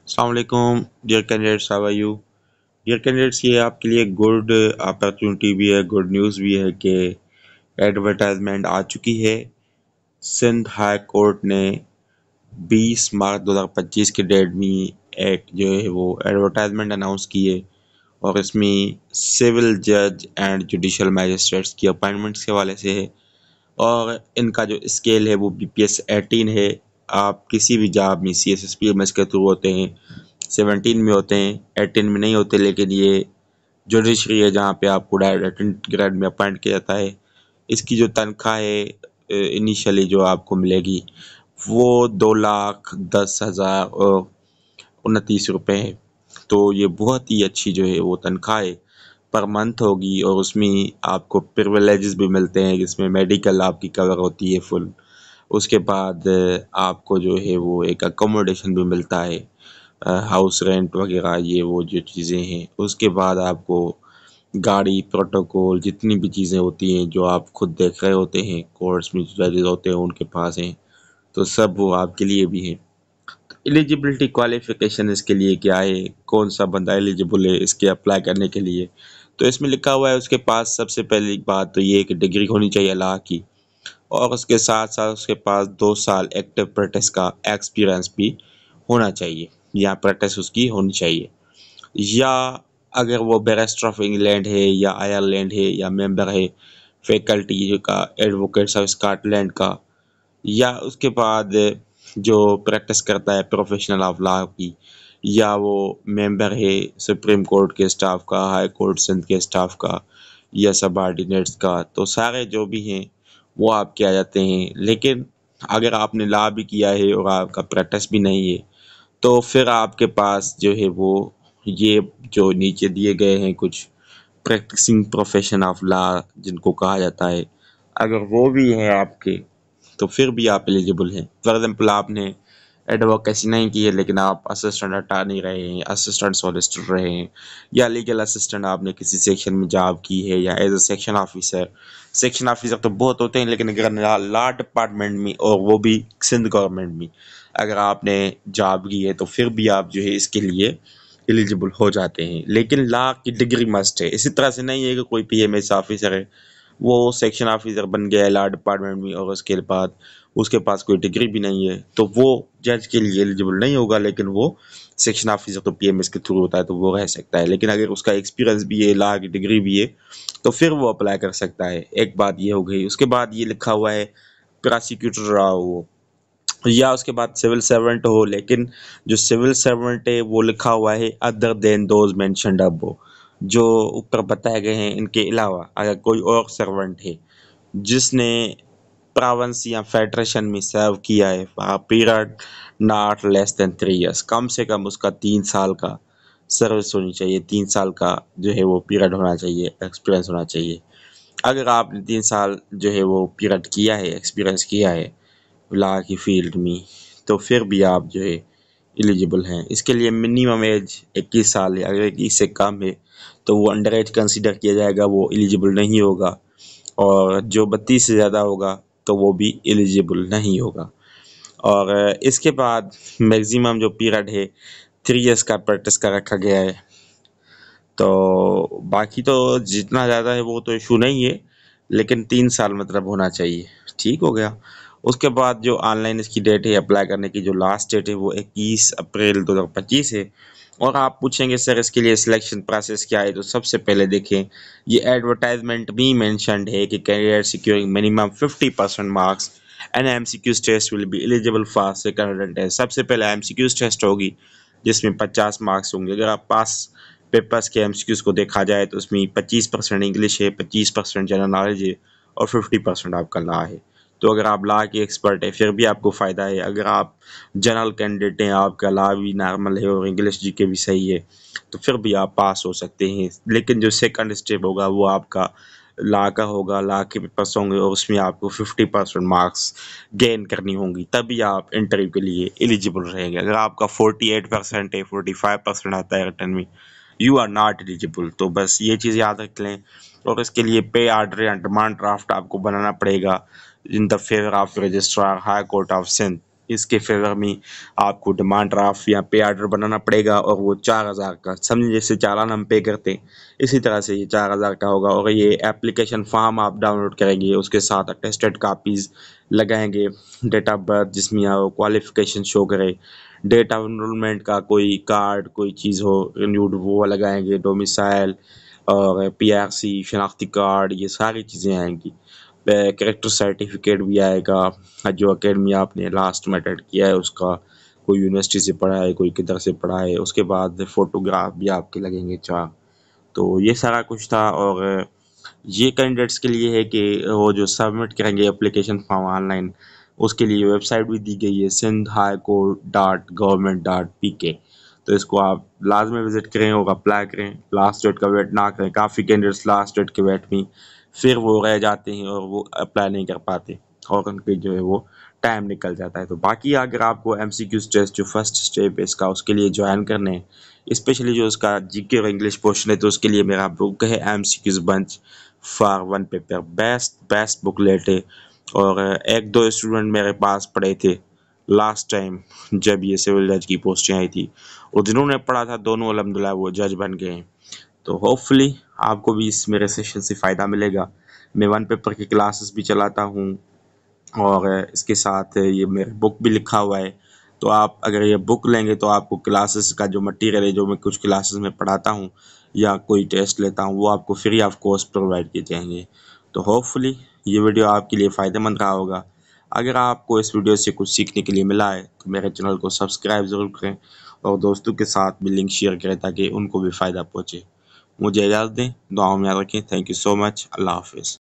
السلام علیکم dear candidates, how are you? Dear candidates, یہ آپ کے لیے گڈ اپرچونٹی بھی ہے، گڈ نیوز بھی ہے کہ ایڈورٹائزمنٹ آ چکی ہے۔ سندھ ہائی کورٹ نے 20 مارچ 2025 کے ڈیٹ میں ایک جو ہے وہ ایڈورٹائزمنٹ اناؤنس کی ہے، اور اس میں سول جج اینڈ جوڈیشل میجسٹریٹس کی اپائنٹمنٹس کے حوالے سے ہے، اور ان کا جو اسکیل ہے وہ BPS 18 ہے۔ آپ کسی بھی جاب میں CSSPMS کے تھرو ہوتے ہیں، 17 میں ہوتے ہیں، 18 میں نہیں ہوتے، لیکن یہ جوڈیشری ہے جہاں پہ آپ کو ڈائریکٹ گریڈ میں اپوائنٹ کیا جاتا ہے۔ اس کی جو تنخواہ ہے انیشلی جو آپ کو ملے گی وہ 2,10,029 روپے ہے۔ تو یہ بہت ہی اچھی جو ہے وہ تنخواہ ہے، پر منتھ ہوگی، اور اس میں آپ کو پریویلیجز بھی ملتے ہیں، جس میں میڈیکل آپ کی کور ہوتی ہے فل۔ اس کے بعد آپ کو جو ہے وہ ایک اکوموڈیشن بھی ملتا ہے، ہاؤس رینٹ وغیرہ، یہ وہ جو چیزیں ہیں۔ اس کے بعد آپ کو گاڑی، پروٹوکول، جتنی بھی چیزیں ہوتی ہیں جو آپ خود دیکھ رہے ہوتے ہیں، کورٹس میں ججز ہوتے ہیں ان کے پاس ہیں، تو سب وہ آپ کے لیے بھی ہیں۔ ایلیجیبلٹی کوالیفیکیشن اس کے لیے کیا ہے، کون سا بندہ ایلیجیبل ہے اس کے اپلائی کرنے کے لیے؟ تو اس میں لکھا ہوا ہے اس کے پاس سب سے پہلی بات تو یہ ہے کہ ڈگری ہونی چاہیے لا کی، اور اس کے ساتھ ساتھ اس کے پاس 2 سال ایکٹیو پریکٹس کا ایکسپیرئنس بھی ہونا چاہیے، یا پریکٹس اس کی ہونی چاہیے، یا اگر وہ بیرسٹر آف انگلینڈ ہے یا آئرلینڈ ہے یا ممبر ہے فیکلٹی کا ایڈوکیٹس آف اسکاٹ لینڈ کا، یا اس کے بعد جو پریکٹس کرتا ہے پروفیشنل آف لا کی، یا وہ ممبر ہے سپریم کورٹ کے اسٹاف کا، ہائی کورٹ سندھ کے اسٹاف کا، یا سب آرڈینیٹس کا، تو سارے جو بھی ہیں وہ آپ کے آ جاتے ہیں۔ لیکن اگر آپ نے لا بھی کیا ہے اور آپ کا پریکٹس بھی نہیں ہے، تو پھر آپ کے پاس جو ہے وہ یہ جو نیچے دیے گئے ہیں کچھ پریکٹسنگ پروفیشن آف لا جن کو کہا جاتا ہے، اگر وہ بھی ہیں آپ کے تو پھر بھی آپ ایلیجیبل ہیں۔ فار ایگزامپل آپ نے ایڈوکیسی نہیں کی ہے لیکن آپ اسسٹنٹ اٹارنی رہے ہیں، اسسٹنٹ سولیسٹر رہے ہیں، یا لیگل اسسٹنٹ آپ نے کسی سیکشن میں جاب کی ہے، یا as A section officer. Section officer تو بہت ہوتے ہیں، لیکن اگر لا ڈپارٹمنٹ میں اور وہ بھی سندھ گورنمنٹ میں اگر آپ نے جاب کی ہے تو پھر بھی آپ جو ہے اس کے لیے ایلیجیبل ہو جاتے ہیں۔ لیکن لا کی ڈگری مسٹ ہے، اسی طرح سے نہیں ہے کہ کوئی PMS آفیسر ہے، وہ سیکشن آفیسر بن گیا ہے لا ڈپارٹمنٹ میں اور اس کے بعد اس کے پاس کوئی ڈگری بھی نہیں ہے، تو وہ جج کے لیے ایلیجیبل نہیں ہوگا، لیکن وہ سیکشن آفیسر تو PMS کے تھرو ہوتا ہے تو وہ رہ سکتا ہے۔ لیکن اگر اس کا ایکسپیرینس بھی ہے، لا کی ڈگری بھی ہے، تو پھر وہ اپلائی کر سکتا ہے۔ ایک بات یہ ہو گئی۔ اس کے بعد یہ لکھا ہوا ہے پراسیکیوٹر رہا ہو، یا اس کے بعد سول سرونٹ ہو، لیکن جو سول سرونٹ ہے وہ لکھا ہوا ہے ادر دین دوز مینشنڈ ابو، جو اوپر بتائے گئے ہیں ان کے علاوہ اگر کوئی اور سرونٹ ہے جس نے پراونس یا فیڈریشن میں سرو کیا ہے period not less than 3 years, کم سے کم اس کا 3 سال کا سروس ہونی چاہیے، 3 سال کا جو ہے وہ پیریڈ ہونا چاہیے، ایکسپیرینس ہونا چاہیے۔ اگر آپ نے 3 سال جو ہے وہ پیریڈ کیا ہے، ایکسپیرینس کیا ہے لا کی فیلڈ میں، تو پھر بھی آپ جو ہے ایلیجیبل ہیں۔ اس کے لیے منیمم ایج 21 سال ہے، اگر 21 سے کم ہے تو وہ انڈر ایج کنسیڈر کیا جائے گا، وہ ایلیجیبل نہیں ہوگا، اور جو 32 سے زیادہ ہوگا تو وہ بھی ایلیجیبل نہیں ہوگا۔ اور اس کے بعد میگزیمم جو پیریڈ ہے 3 ایئرس کا پریکٹس کا رکھا گیا ہے، تو باقی تو جتنا زیادہ ہے وہ تو ایشو نہیں ہے، لیکن 3 سال مطلب ہونا چاہیے۔ ٹھیک ہو گیا۔ اس کے بعد جو آن لائن اس کی ڈیٹ ہے اپلائی کرنے کی، جو لاسٹ ڈیٹ ہے وہ 21 اپریل 2025 ہے۔ اور آپ پوچھیں گے سر اس کے لیے سلیکشن پروسیس کیا ہے، تو سب سے پہلے دیکھیں یہ ایڈورٹائزمنٹ بھی مینشنڈ ہے کہ candidate securing minimum 50% marks and MCQs test will be eligible for second test. سب سے پہلے MCQs ٹیسٹ ہوگی جس میں 50 مارکس ہوں گے۔ اگر آپ پاس پیپرس کے MCQs کو دیکھا جائے تو اس میں 25% انگلش ہے، 25% جنرل نالج ہے، اور 50% آپ کا لا ہے۔ تو اگر آپ لا کے ایکسپرٹ ہے پھر بھی آپ کو فائدہ ہے۔ اگر آپ جنرل کینڈیڈیٹ ہیں، آپ کا لا بھی نارمل ہے اور انگلش GK بھی صحیح ہے، تو پھر بھی آپ پاس ہو سکتے ہیں۔ لیکن جو سیکنڈ اسٹیپ ہوگا وہ آپ کا لا کا ہوگا، لا کے پیپرس ہوں گے اور اس میں آپ کو 50% مارکس گین کرنی ہوں گی، تبھی آپ انٹرویو کے لیے ایلیجیبل رہیں گے۔ اگر آپ کا 48% ہے، 45% آتا ہے ریٹن میں، یو آر ناٹ ایلیجیبل۔ تو بس یہ چیز یاد رکھ لیں۔ اور اس کے لیے پے آرڈر یا ڈیمانڈ ڈرافٹ آپ کو بنانا پڑے گا in the favour of registrar high court of Sindh. اس کے فیور میں آپ کو ڈیمانڈ ڈرافٹ یا پے آرڈر بنانا پڑے گا، اور وہ 4,000 کا، سمجھیں جیسے چالان ہم پے کرتے ہیں اسی طرح سے یہ 4,000 کا ہوگا۔ اور یہ اپلیکیشن فارم آپ ڈاؤن لوڈ کریں گے، اس کے ساتھ اٹیسٹڈ کاپیز لگائیں گے، ڈیٹ آف برتھ جس میں کوالیفیکیشن شو کرے، ڈیٹ آف انرولمنٹ کا کوئی کارڈ کوئی چیز ہو رینیوڈ وہ لگائیں گے، ڈومیسائل اور PRC شناختی کارڈ، یہ ساری چیزیں آئیں گی۔ کریکٹر سرٹیفکیٹ بھی آئے گا، جو اکیڈمی آپ نے لاسٹ میں اٹینڈ کیا ہے اس کا، کوئی یونیورسٹی سے پڑھا ہے کوئی کدھر سے پڑھا ہے، اس کے بعد فوٹوگراف بھی آپ کے لگیں گے 4۔ تو یہ سارا کچھ تھا، اور یہ کینڈیڈیٹس کے لیے ہے کہ وہ جو سبمٹ کریں گے اپلیکیشن فارم آن لائن، اس کے لیے ویب سائٹ بھی دی گئی ہے sindhhighcourt.government.pk۔ تو اس کو آپ لازمی وزٹ کریں اور اپلائی کریں، لاسٹ ڈیٹ کا ویٹ نہ کریں۔ کافی کینڈیڈیٹس لاسٹ ڈیٹ کے ویٹ میں پھر وہ رہ جاتے ہیں اور وہ اپلائی نہیں کر پاتے، اور ان کے جو ہے وہ ٹائم نکل جاتا ہے۔ تو باقی اگر آپ کو MCQs ٹیسٹ جو فرسٹ اسٹیپ ہے اس کا، اس کے لیے جوائن کرنے ہیں، اسپیشلی جو اس کا GK اور انگلش پورشن ہے، تو اس کے لیے میرا بک ہے MCQs bench for 1 paper, best book لیٹ ہے۔ اور 1-2 اسٹوڈنٹ میرے پاس پڑھے تھے لاسٹ ٹائم جب یہ سول جج کی پوسٹیں آئی تھی، اور جنہوں نے پڑھا تھا دونوں الحمدللہ وہ جج بن گئے ہیں۔ تو ہوپ فلی آپ کو بھی اس میرے سیشن سے فائدہ ملے گا۔ میں 1 پیپر کی کلاسز بھی چلاتا ہوں، اور اس کے ساتھ یہ میرے بک بھی لکھا ہوا ہے۔ تو آپ اگر یہ بک لیں گے تو آپ کو کلاسز کا جو مٹیریل ہے، جو میں کچھ کلاسز میں پڑھاتا ہوں یا کوئی ٹیسٹ لیتا ہوں، وہ آپ کو فری آف کاسٹ پرووائڈ کیے جائیں گے۔ تو ہوپ فلی یہ ویڈیو آپ کے لیے فائدہ مند رہا ہوگا۔ اگر آپ کو اس ویڈیو سے کچھ سیکھنے کے لیے ملا ہے تو میرے چینل کو سبسکرائب ضرور کریں، اور دوستوں کے ساتھ بھی لنک شیئر کریں تاکہ ان کو بھی فائدہ پہنچے۔ مجھے اجازت دیں، دعاؤں میں یاد رکھیں۔ تھینک یو سو مچ، اللہ حافظ۔